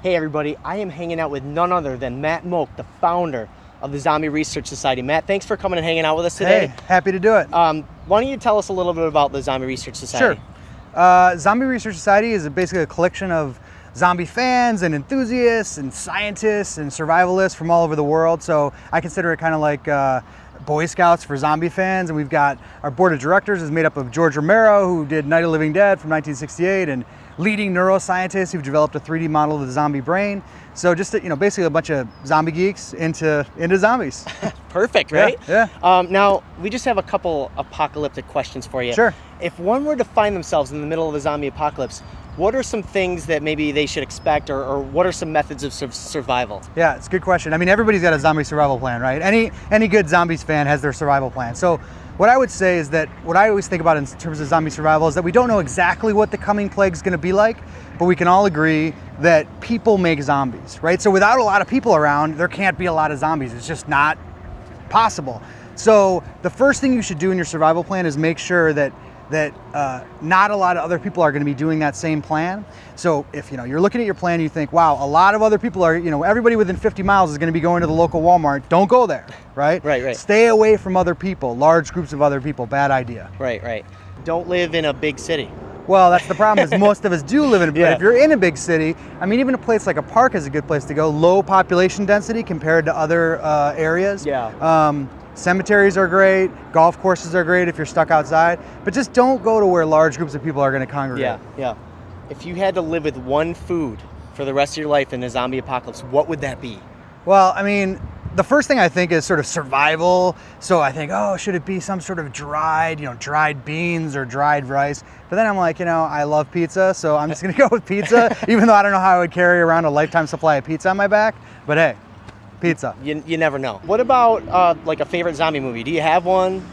Hey everybody, I am hanging out with none other than Matt Mogk, the founder of the Zombie Research Society. Matt, thanks for coming and hanging out with us today. Hey, happy to do it. Why don't you tell us a little bit about the Zombie Research Society? Sure. Zombie Research Society is basically a collection of zombie fans and enthusiasts and scientists and survivalists from all over the world. So I consider it kind of like Boy Scouts for zombie fans. And we've got our board of directors is made up of George Romero, who did Night of the Living Dead from 1968, and leading neuroscientists who've developed a 3D model of the zombie brain. So just, basically a bunch of zombie geeks into zombies. Perfect, right? Yeah. Now, we just have a couple apocalyptic questions for you. Sure. If one were to find themselves in the middle of a zombie apocalypse, what are some things that maybe they should expect, or what are some methods of survival? Yeah, it's a good question. I mean, everybody's got a zombie survival plan, right? Any good zombies fan has their survival plan. So what I would say is that what I always think about in terms of zombie survival is that we don't know exactly what the coming plague is going to be like, but we can all agree that people make zombies, right? So without a lot of people around, there can't be a lot of zombies. It's just not possible. So the first thing you should do in your survival plan is make sure that not a lot of other people are going to be doing that same plan. So if you're looking at your plan, you think, wow, a lot of other people are, everybody within 50 miles is going to be going to the local Walmart. Don't go there, right? Right. Stay away from other people, large groups of other people. Bad idea. Right. Don't live in a big city. Well, that's the problem is most of us do live in a big Yeah. If you're in a big city, I mean, even a place like a park is a good place to go. Low population density compared to other areas. Yeah. Cemeteries are great, golf courses are great if you're stuck outside, but just don't go to where large groups of people are going to congregate. Yeah. If you had to live with one food for the rest of your life in a zombie apocalypse, what would that be? Well, I mean, the first thing I think is sort of survival. So I think, should it be some sort of dried beans or dried rice? But then I'm like, I love pizza, so I'm just going to go with pizza, even though I don't know how I would carry around a lifetime supply of pizza on my back. But hey, pizza. You never know. What about like a favorite zombie movie? Do you have one?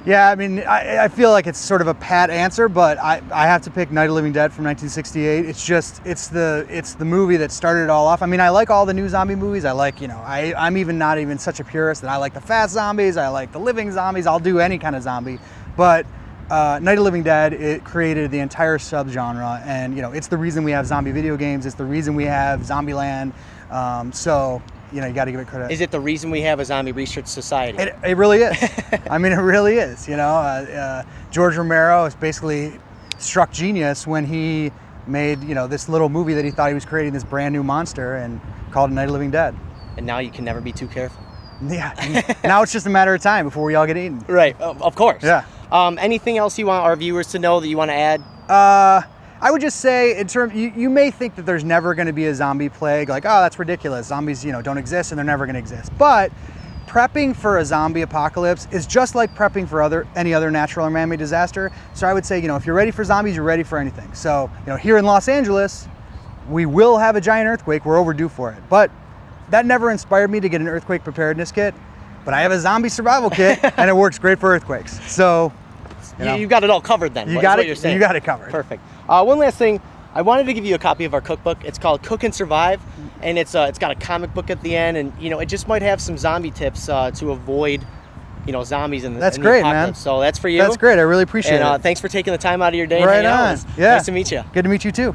Yeah, I mean, I feel like it's sort of a pat answer, but I have to pick Night of the Living Dead from 1968. It's the movie that started it all off. I mean, I like all the new zombie movies. I like, I'm even not even such a purist that I like the fast zombies. I like the living zombies. I'll do any kind of zombie. But Night of the Living Dead, it created the entire subgenre, and it's the reason we have zombie video games. It's the reason we have Zombieland. So you got to give it credit. Is it the reason we have a Zombie Research Society? It really is. I mean, it really is. George Romero is basically struck genius when he made this little movie that he thought he was creating this brand new monster and called it Night of the Living Dead. And now you can never be too careful. Yeah. Now it's just a matter of time before we all get eaten. Right. Of course. Yeah. Anything else you want our viewers to know that you want to add? I would just say, you may think that there's never going to be a zombie plague, like, oh, that's ridiculous. Zombies, don't exist and they're never going to exist. But prepping for a zombie apocalypse is just like prepping for any other natural or man-made disaster. So I would say, if you're ready for zombies, you're ready for anything. So, here in Los Angeles, we will have a giant earthquake. We're overdue for it. But that never inspired me to get an earthquake preparedness kit. But I have a zombie survival kit, and it works great for earthquakes. So you got it all covered then. You got what you're saying. You got it covered. Perfect. One last thing, I wanted to give you a copy of our cookbook. It's called Cook and Survive, and it's got a comic book at the end, and it just might have some zombie tips to avoid zombies in the That's in great, the man. So that's for you. That's great. I really appreciate and, it. Thanks for taking the time out of your day. Right and hanging out on. with us. Yeah. Nice to meet you. Good to meet you too.